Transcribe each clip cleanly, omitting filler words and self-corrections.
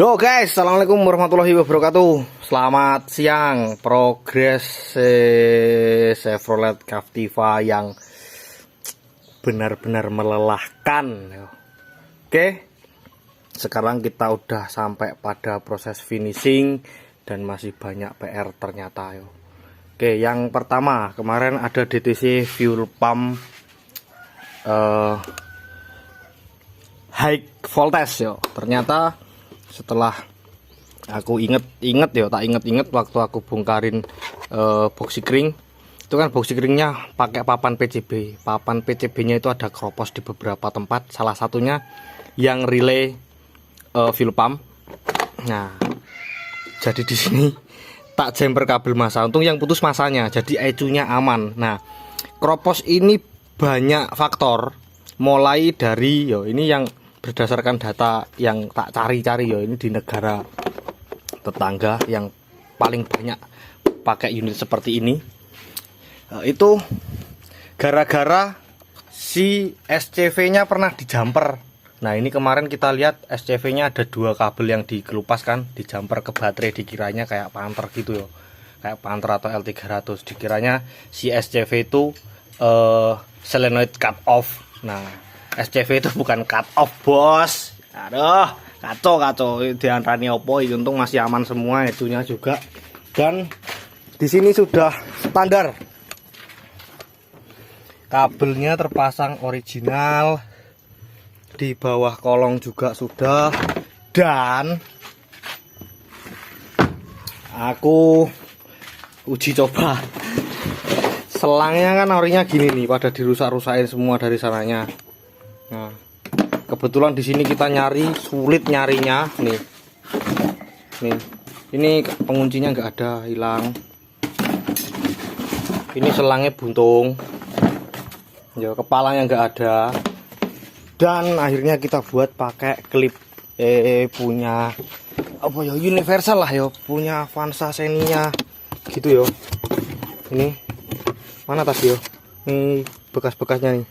Halo guys, assalamualaikum warahmatullahi wabarakatuh. Selamat siang. Progres Chevrolet Captiva yang benar-benar melelahkan. Oke, sekarang kita udah sampai pada proses finishing dan masih banyak PR ternyata. Oke, yang pertama kemarin ada DTC fuel pump high voltage ternyata setelah aku inget waktu aku bongkarin boxy-kring itu kan boxy-kringnya pakai papan PCB. Papan PCB-nya itu ada kropos di beberapa tempat, salah satunya yang relay fuel pump. Nah, jadi di sini tak jumper kabel massa. Untung yang putus masanya, jadi ECU-nya aman. Nah, kropos ini banyak faktor, mulai dari ini yang berdasarkan data yang tak cari-cari ini di negara tetangga yang paling banyak pakai unit seperti ini. Itu gara-gara si SCV-nya pernah dijumper. Nah, ini kemarin kita lihat SCV-nya ada dua kabel yang dikelupas kan, dijumper ke baterai, dikiranya kayak Panther gitu kayak Panther atau L300. Dikiranya si SCV itu solenoid cut off. Nah, SCV itu bukan cut off, bos. Aduh, kacau diantara opo. Untung masih aman semua, itunya juga. Dan di sini sudah standar. Kabelnya terpasang original. Di bawah kolong juga sudah. Dan aku uji coba. Selangnya kan orinya gini nih, pada dirusak-rusakin semua dari sananya. Nah, kebetulan di sini kita sulit nyarinya nih. Ini penguncinya nggak ada, hilang. Ini selangnya buntung. Ya, kepalanya nggak ada. Dan akhirnya kita buat pakai klip punya universal lah punya Avanza Xenia gitu Ini mana tadi Ini bekas-bekasnya nih.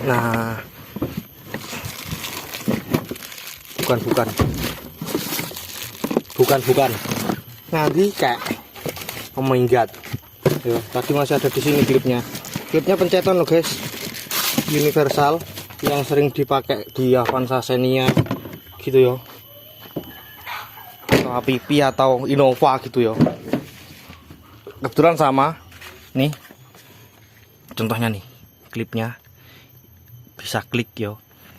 Nah, bukan. Nanti kayak minggat. Tadi masih ada di sini klipnya. Klipnya pencetan loh guys. Universal yang sering dipakai di Avanza Xenia gitu atau APP atau Innova gitu Kebetulan sama. Nih. Contohnya nih, klipnya bisa klik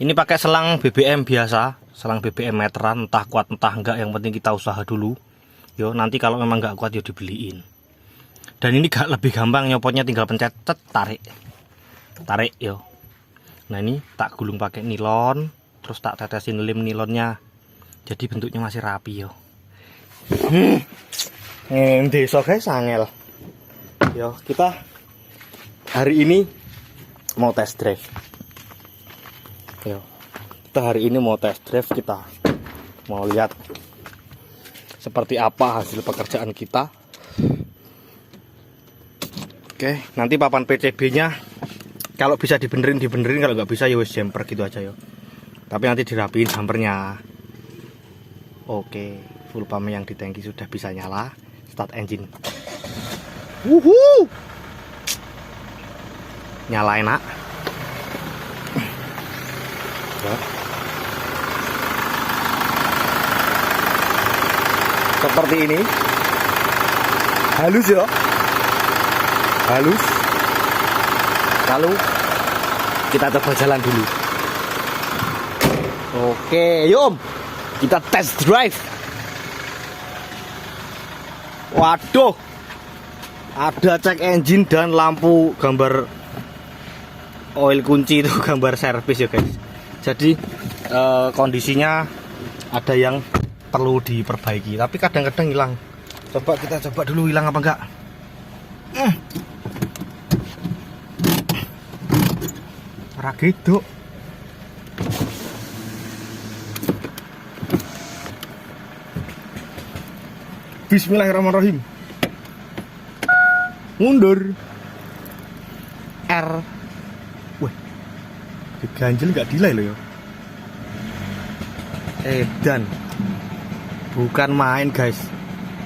Ini pakai selang BBM biasa, selang BBM meteran, entah kuat entah enggak, yang penting kita usaha dulu. Nanti kalau memang enggak kuat dibeliin. Dan ini lebih gampang nyopotnya, tinggal pencet tarik. Nah, ini tak gulung pakai nilon, terus tak tetesin lem nilonnya. Jadi bentuknya masih rapi Ngendi guys, angel. Kita hari ini mau test drive. Kita mau lihat seperti apa hasil pekerjaan kita. Oke, nanti papan PCB-nya kalau bisa dibenerin, kalau nggak bisa wis jumper gitu aja Tapi nanti dirapiin jumpernya. Oke, full pump yang di tangki sudah bisa nyala. Start engine. Nyala enak. Seperti ini. Halus halus. Lalu kita coba jalan dulu. Oke, yuk kita test drive. Waduh, ada cek engine dan lampu gambar oil kunci itu gambar servis guys. Jadi kondisinya ada yang perlu diperbaiki, tapi kadang-kadang hilang. Kita coba dulu hilang apa enggak. Ragido. Bismillahirrahmanirrahim. Mundur. R. Wah, ganjel nggak delay loh edan. Bukan main guys.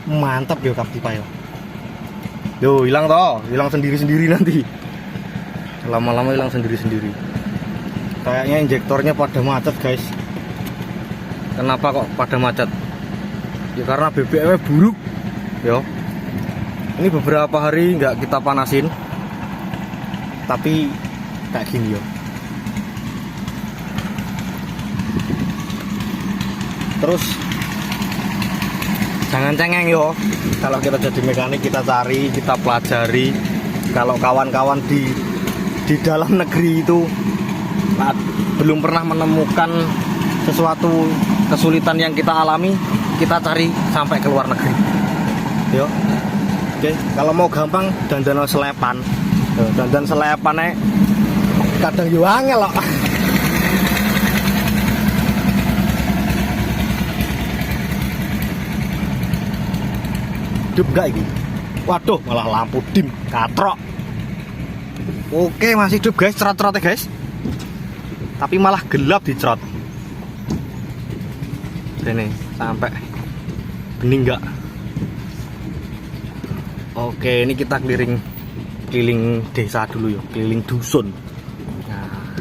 Mantap yo Captiva yo. Yo hilang toh, hilang sendiri-sendiri nanti. Lama-lama hilang sendiri-sendiri. Kayaknya injektornya pada macet guys. Kenapa kok pada macet? Ya karena BBM-nya buruk. Yo. Ini beberapa hari nggak kita panasin. Tapi kayak gini yo. Terus jangan cengeng yo. Kalau kita jadi mekanik kita cari, kita pelajari. Kalau kawan-kawan di dalam negeri itu belum pernah menemukan sesuatu kesulitan yang kita alami, kita cari sampai ke luar negeri. Yo. Oke, kalau mau gampang dandan selepan. Dandan selepan kadang yo angel loh. Hidup gak ini? Waduh, malah lampu dim, katrok. Oke, masih hidup guys, cerot-cerotnya guys. Tapi malah gelap di cerot. Ini sampai bening enggak? Oke, ini kita keliling desa dulu yuk, keliling dusun. Nah,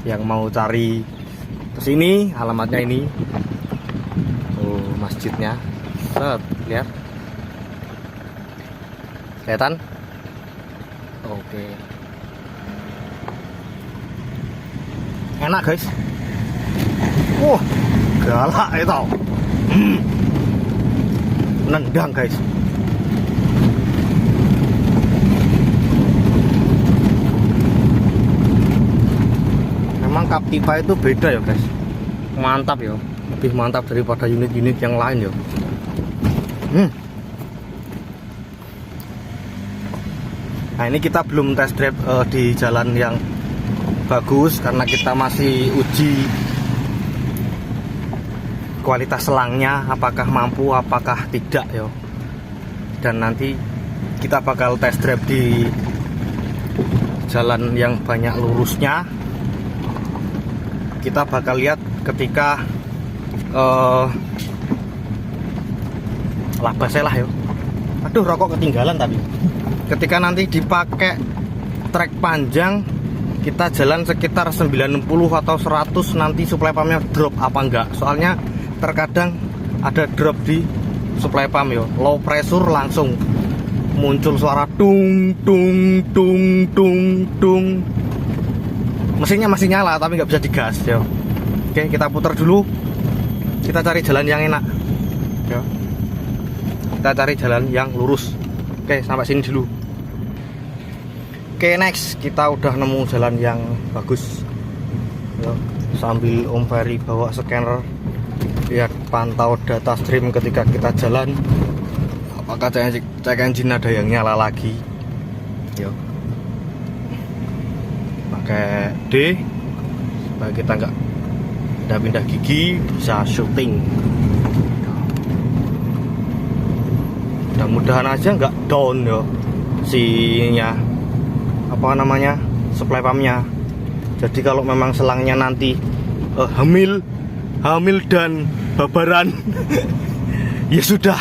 yang mau cari kesini, alamatnya ini. Oh, masjidnya. Set, lihat. Kelihatan? Oke. Enak guys. Wah, galak itu. Nendang guys. Memang Captiva itu beda ya guys. Mantap ya. Lebih mantap daripada unit-unit yang lain ya. Nah ini kita belum test drive di jalan yang bagus karena kita masih uji kualitas selangnya, apakah mampu apakah tidak ya. Dan nanti kita bakal test drive di jalan yang banyak lurusnya. Kita bakal lihat ketika labasnya lah ya. Aduh, rokok ketinggalan tapi. Ketika nanti dipakai trek panjang, kita jalan sekitar 90 atau 100 nanti supply pumpnya drop apa enggak. Soalnya terkadang ada drop di supply pump ya. Low pressure langsung muncul suara tung tung tung tung tung. Mesinnya masih nyala tapi nggak bisa digas ya. Oke, kita putar dulu. Kita cari jalan yang enak ya. Kita cari jalan yang lurus. Oke, sampai sini dulu. Oke, next kita udah nemu jalan yang bagus ya. Sambil Om Ferry bawa scanner, lihat pantau data stream ketika kita jalan, apakah cek engine ada yang nyala lagi ya. Pakai D supaya kita nggak pindah gigi, bisa syuting. Mudah-mudahan aja nggak down ya sinya, apa namanya, supply pumpnya. Jadi kalau memang selangnya nanti hamil dan babaran ya sudah,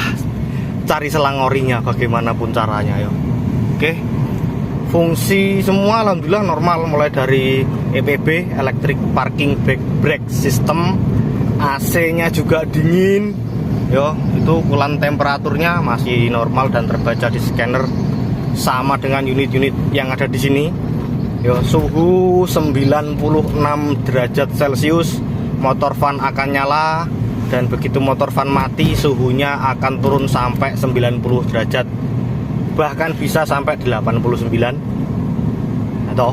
cari selang orinya bagaimanapun caranya ya. Oke, fungsi semua alhamdulillah normal, mulai dari EPB, electric parking brake system, AC-nya juga dingin ya. Itu ukuran temperaturnya masih normal dan terbaca di scanner sama dengan unit-unit yang ada di sini ya. Suhu 96 derajat Celcius, motor fan akan nyala, dan begitu motor fan mati suhunya akan turun sampai 90 derajat, bahkan bisa sampai 89 atau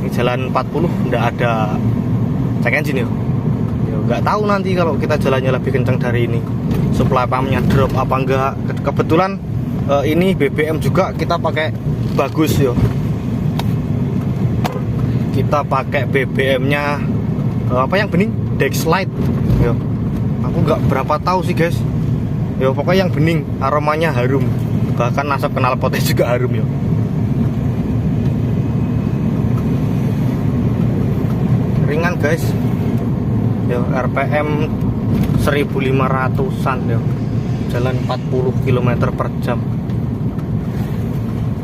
ini jalan 40 nggak ada check engine ya. Nggak tahu nanti kalau kita jalannya lebih kencang dari ini supply pumpnya drop apa enggak. Kebetulan ini BBM juga kita pakai bagus ya. Kita pakai BBM-nya apa yang bening, Dexlite ya. Aku nggak berapa tahu sih guys ya, pokoknya yang bening, aromanya harum, bahkan asap knalpotnya juga harum ya. guys. Yo, RPM 1500-an yo. Jalan 40 km per jam.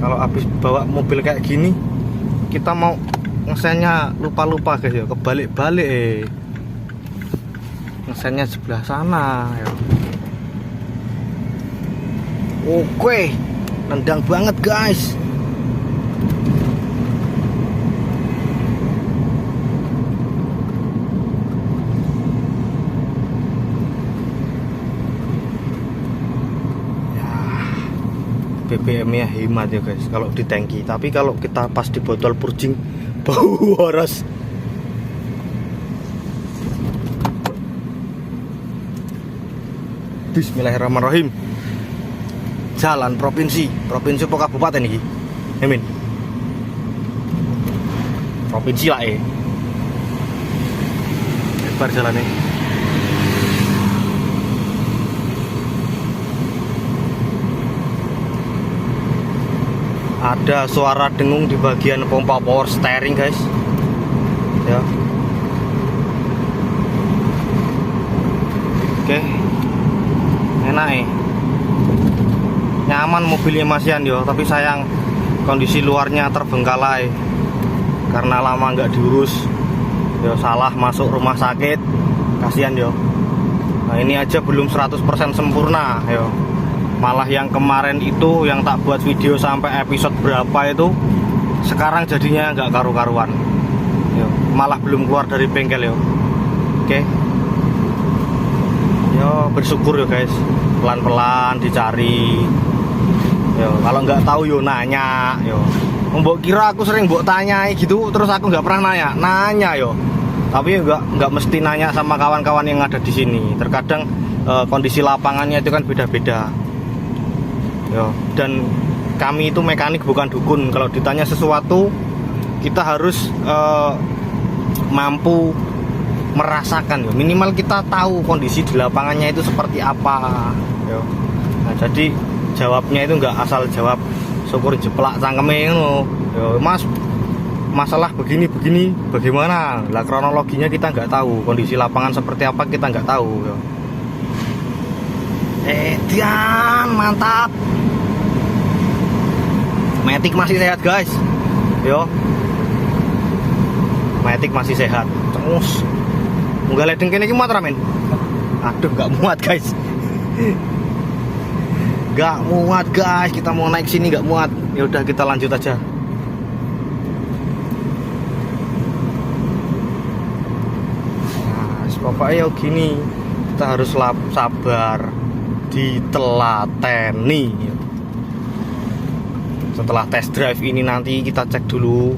Kalau habis bawa mobil kayak gini, kita mau ngesennya lupa-lupa guys ya, kebalik-balik ngesennya sebelah sana ya. Oke, nendang banget guys. BBM-nya hemat ya guys kalau di tangki, tapi kalau kita pas di botol purjing bau waras. Bismillahirrahmanirrahim. Jalan provinsi apa kabupaten ini? Amin. Provinsi lah lebar jalannya. Ada suara dengung di bagian pompa power steering guys ya. Oke, enak nyaman mobilnya masian yo, tapi sayang kondisi luarnya terbengkalai karena lama nggak diurus yo, salah masuk rumah sakit, kasihan yo. Nah ini aja belum 100% sempurna yo. Malah yang kemarin itu yang tak buat video sampai episode berapa itu, sekarang jadinya nggak karu-karuan yo, malah belum keluar dari bengkel yo. Oke yo, bersyukur yo guys, pelan-pelan dicari yo. Kalau nggak tahu yo nanya yo. Mbok kira aku sering mbok tanyai gitu, terus aku nggak pernah nanya yo. Tapi nggak mesti nanya sama kawan-kawan yang ada di sini. Terkadang kondisi lapangannya itu kan beda-beda. Yo, dan kami itu mekanik bukan dukun. Kalau ditanya sesuatu, kita harus mampu merasakan yo. Minimal kita tahu kondisi di lapangannya itu seperti apa yo. Nah, jadi jawabnya itu nggak asal jawab syukur jeplak cangkeme ngono yo. Mas, masalah begini bagaimana? Lah kronologinya kita nggak tahu, kondisi lapangan seperti apa kita nggak tahu yo. Dian, mantap. Matic masih sehat guys yo. Matic masih sehat terus. Munggah ledeng kene iki muat ramen. Aduh nggak muat guys. Nggak muat guys, kita mau naik sini nggak muat. Ya udah kita lanjut aja. Nah pokoknya gini, kita harus sabar, ditelateni. Setelah test drive ini nanti kita cek dulu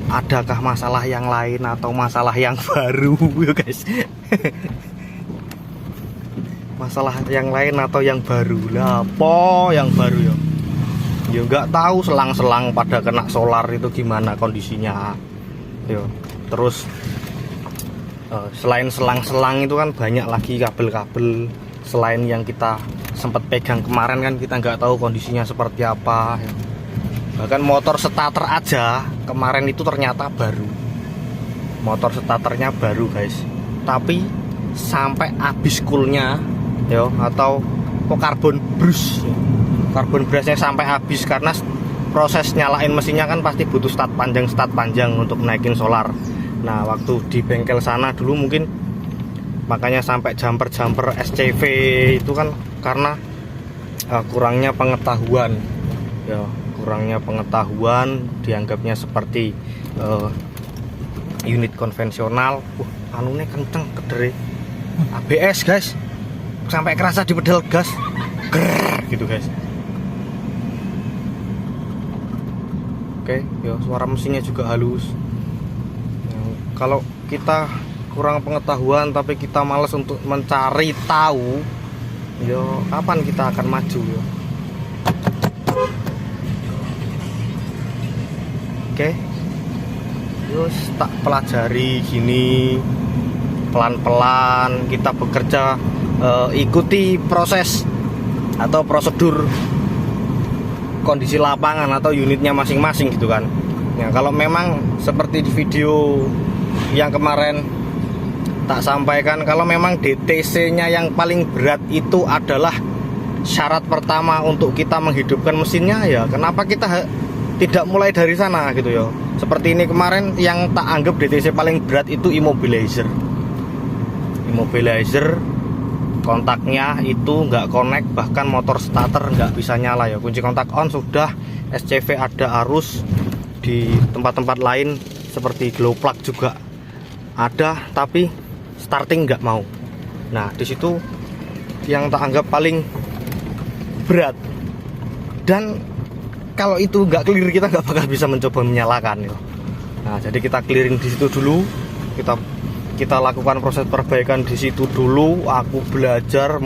adakah masalah yang lain atau masalah yang baru ya guys. Masalah yang lain atau yang baru lah, apa yang baru ya? Ya nggak tahu, selang-selang pada kena solar itu gimana kondisinya. Yo, terus selain selang-selang itu kan banyak lagi kabel-kabel selain yang kita sempat pegang kemarin, kan kita nggak tahu kondisinya seperti apa ya. Bahkan motor starter aja kemarin itu ternyata baru. Motor starternya baru guys, tapi sampai habis coolnya yo, atau karbon brush ya. Karbon brushnya sampai habis karena proses nyalain mesinnya kan pasti butuh start panjang untuk naikin solar. Nah waktu di bengkel sana dulu mungkin makanya sampai jumper SCV itu kan karena kurangnya pengetahuan ya. Kurangnya pengetahuan, dianggapnya seperti unit konvensional. Anune kenceng kedere. ABS guys, sampai kerasa di pedal gas. Grrr, gitu guys. Oke, ya suara mesinnya juga halus. Kalau kita kurang pengetahuan tapi kita malas untuk mencari tahu, yo kapan kita akan maju yo. Oke, terus tak pelajari gini pelan-pelan kita bekerja, ikuti proses atau prosedur kondisi lapangan atau unitnya masing-masing gitu kan. Ya kalau memang seperti di video yang kemarin tak sampaikan, kalau memang DTC-nya yang paling berat itu adalah syarat pertama untuk kita menghidupkan mesinnya, ya kenapa kita tidak mulai dari sana gitu ya. Seperti ini kemarin yang tak anggap DTC paling berat itu immobilizer. Kontaknya itu nggak connect, bahkan motor starter nggak bisa nyala ya. Kunci kontak on sudah, SCV ada arus, di tempat-tempat lain seperti glow plug juga ada, tapi starting nggak mau. Nah di situ yang tak anggap paling berat, dan kalau itu nggak clear kita nggak bakal bisa mencoba menyalakan ya. Nah jadi kita clearing di situ dulu, kita lakukan proses perbaikan di situ dulu. Aku belajar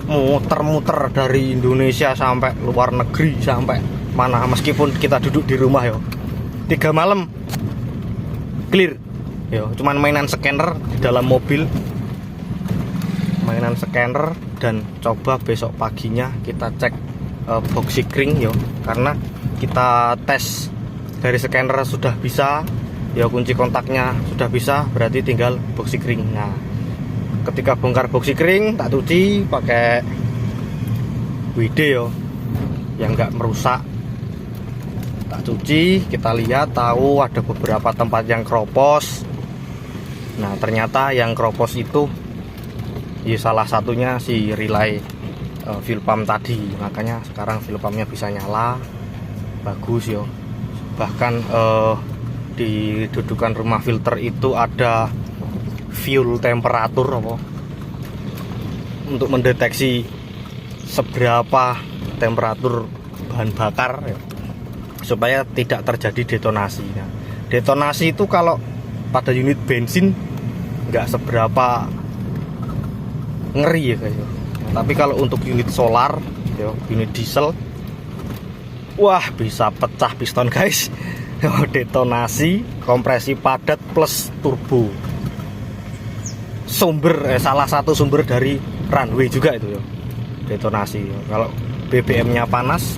muter-muter dari Indonesia sampai luar negeri, sampai mana, meskipun kita duduk di rumah ya. 3 malam clear ya, cuman mainan scanner di dalam mobil, mainan scanner. Dan coba besok paginya kita cek boxicring ya, karena kita tes dari scanner sudah bisa ya, kunci kontaknya sudah bisa, berarti tinggal boxicring. Nah ketika bongkar boxicring tak cuci pakai WD ya, yang nggak merusak, tak cuci, kita lihat tahu ada beberapa tempat yang keropos. Nah ternyata yang keropos itu ya salah satunya si relay fuel pump tadi, makanya sekarang fuel pumpnya bisa nyala bagus yo. Bahkan di dudukan rumah filter itu ada fuel temperatur apa, untuk mendeteksi seberapa temperatur bahan bakar ya, supaya tidak terjadi detonasi. Nah, detonasi itu kalau pada unit bensin nggak seberapa ngeri ya guys. Tapi kalau untuk unit solar ya, unit diesel, wah bisa pecah piston guys. Detonasi, kompresi padat plus turbo. Salah satu sumber dari runway juga itu ya, detonasi. Kalau BBM-nya panas,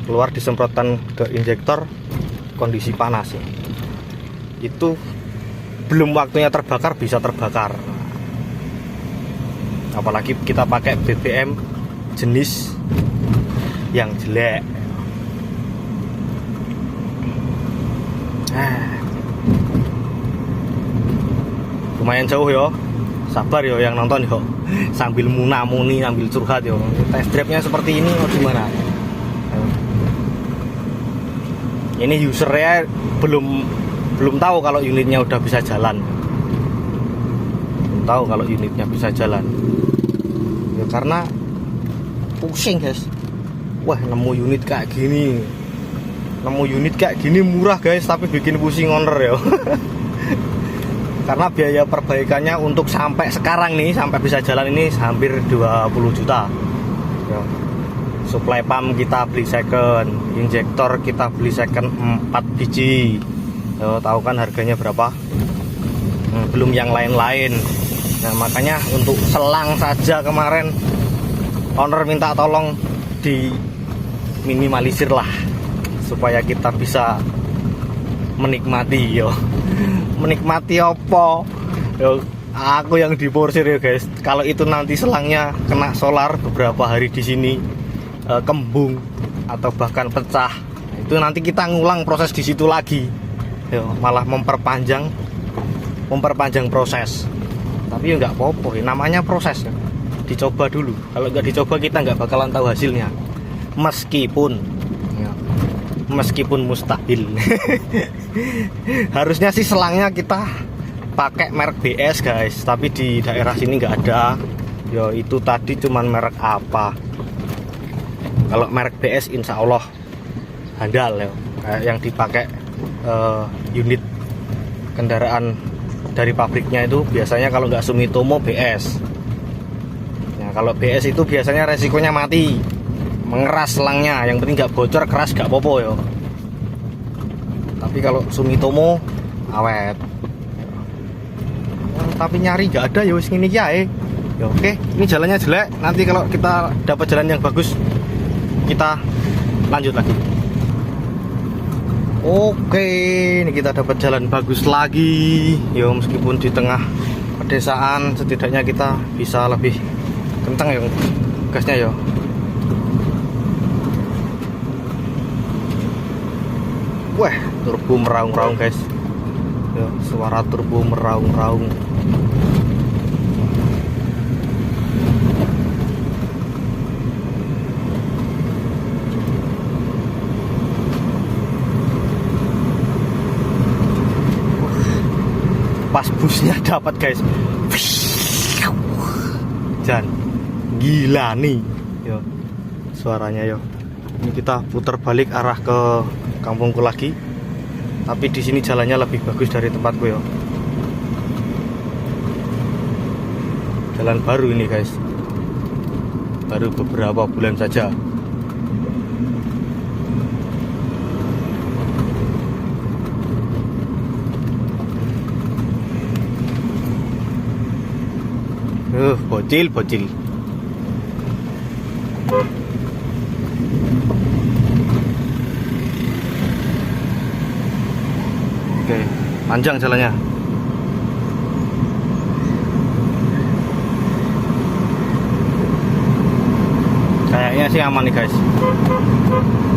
keluar disemprotkan ke injektor, kondisi panas ya, itu belum waktunya terbakar bisa terbakar. Apalagi kita pakai BBM jenis yang jelek. Lumayan jauh yo, sabar yo yang nonton yo, sambil muni sambil curhat yo. Test drive-nya seperti ini, oh gimana? Ini usernya belum tahu kalau unitnya udah bisa jalan. Belum tahu kalau unitnya bisa jalan. Ya karena pusing guys. Wah nemu unit kayak gini, murah guys, tapi bikin pusing owner ya. Karena biaya perbaikannya untuk sampai sekarang nih, sampai bisa jalan ini hampir 20 juta ya. Supply pump kita beli second, injektor kita beli second 4 biji ya, tahu kan harganya berapa? Belum yang lain-lain. Nah makanya untuk selang saja kemarin owner minta tolong diminimalisir lah, supaya kita bisa menikmati yo. Menikmati apa yo, aku yang diporsir ya guys. Kalau itu nanti selangnya kena solar beberapa hari di sini kembung atau bahkan pecah, itu nanti kita ngulang proses di situ lagi yo, malah memperpanjang proses. Tapi ya nggak apa-apa ya, namanya proses ya. Dicoba dulu, kalau nggak dicoba kita nggak bakalan tahu hasilnya, meskipun mustahil. Harusnya sih selangnya kita pakai merek BS guys, tapi di daerah sini nggak ada ya. Itu tadi cuman merek apa, kalau merek BS insya Allah handal ya, yang dipakai unit kendaraan dari pabriknya itu biasanya kalau nggak Sumitomo BS. Nah kalau BS itu biasanya resikonya mati, mengeras selangnya, yang penting nggak bocor, keras nggak popo ya. Tapi kalau Sumitomo awet ya, tapi nyari nggak ada ya, wis ngene iki ae ya. Oke, ini jalannya jelek, nanti kalau kita dapat jalan yang bagus kita lanjut lagi. Oke, ini kita dapat jalan bagus lagi. Yo, meskipun di tengah pedesaan, setidaknya kita bisa lebih kencang ya gasnya yo. Wah, turbo meraung-raung guys. Yo, suara turbo meraung-raung. Pas busnya dapat guys, dan gila nih yo suaranya yo. Ini kita putar balik arah ke kampungku lagi, tapi di sini jalannya lebih bagus dari tempatku yo. Jalan baru ini guys, baru beberapa bulan saja. Bocil. Oke, panjang jalannya. Kayaknya sih aman nih guys.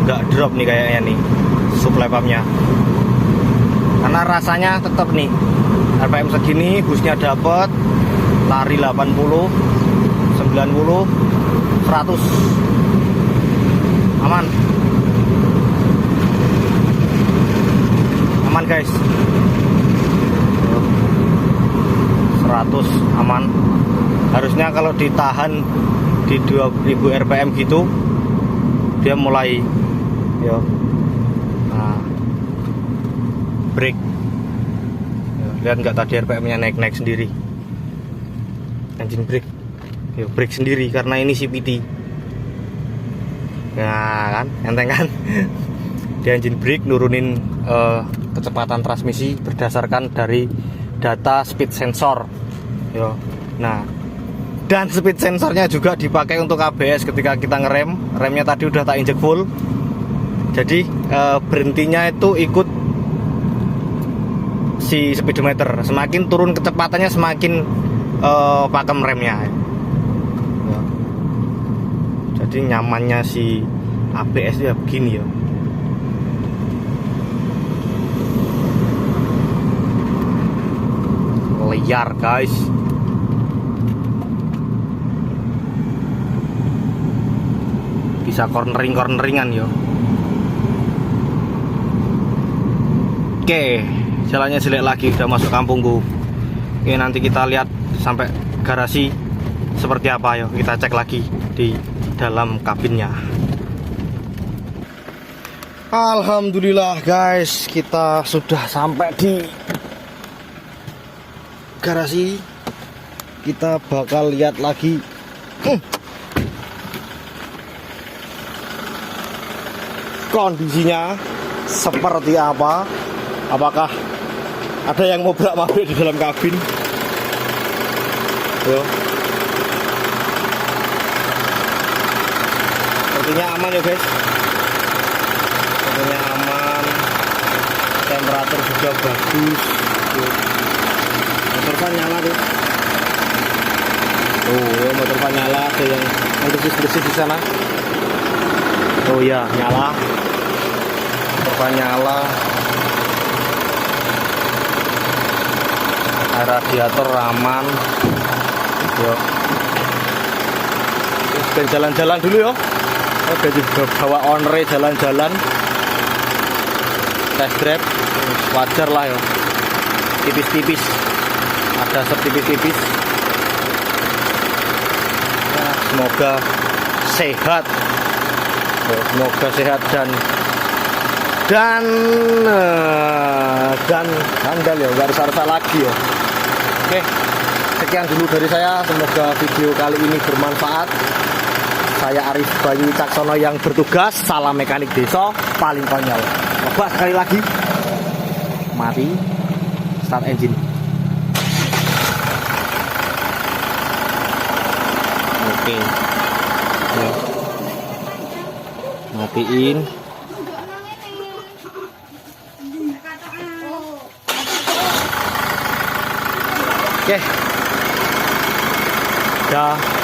Nggak drop nih kayaknya nih supply pumpnya. Karena rasanya tetap nih RPM segini busnya dapat lari 80, 90, 100 aman guys. 100 aman. Harusnya kalau ditahan di 2000 RPM gitu dia mulai yo. Nah, brake yo, lihat nggak tadi RPM-nya naik sendiri. Engine brake, yo, brake sendiri karena ini CVT. Nah kan, enteng kan? Di engine brake nurunin kecepatan transmisi berdasarkan dari data speed sensor. Yo, nah, dan speed sensornya juga dipakai untuk ABS ketika kita ngerem. Remnya tadi udah tak injek full, jadi berhentinya itu ikut si speedometer. Semakin turun kecepatannya semakin pakem remnya ya. Jadi nyamannya si ABS ya begini ya. Liar guys. Bisa corneringan yo. Oke, jalannya jelek lagi, udah masuk kampungku. Oke, nanti kita lihat sampai garasi seperti apa yo, kita cek lagi di dalam kabinnya. Alhamdulillah guys, kita sudah sampai di garasi. Kita bakal lihat lagi kondisinya seperti apa. Apakah ada yang mau mabrik di dalam kabin? Yo. Sepertinya aman ya guys. Sepertinya aman. Temperatur juga bagus. Yo. Motor kan nyala tuh. Oh ya, motor kan nyala. Ada yang bersih di sana. Oh ya, nyala. Motor kan nyala. Radiator aman. Yo. Dan jalan-jalan dulu yo. Oke, juga bawa onre jalan-jalan. Test drive wajar lah yo. Tipis-tipis. Ada setipis-tipis. Ya, semoga sehat. Yo, semoga sehat dan handal ya, nggak rusak-rusak lagi ya. Oke, sekian dulu dari saya. Semoga video kali ini bermanfaat. Saya Arif Bayu Caksono yang bertugas. Salam mekanik desa paling konyol. Coba sekali lagi. Mati. Start engine. Oke. Ya. Matiin. Oke. Dah.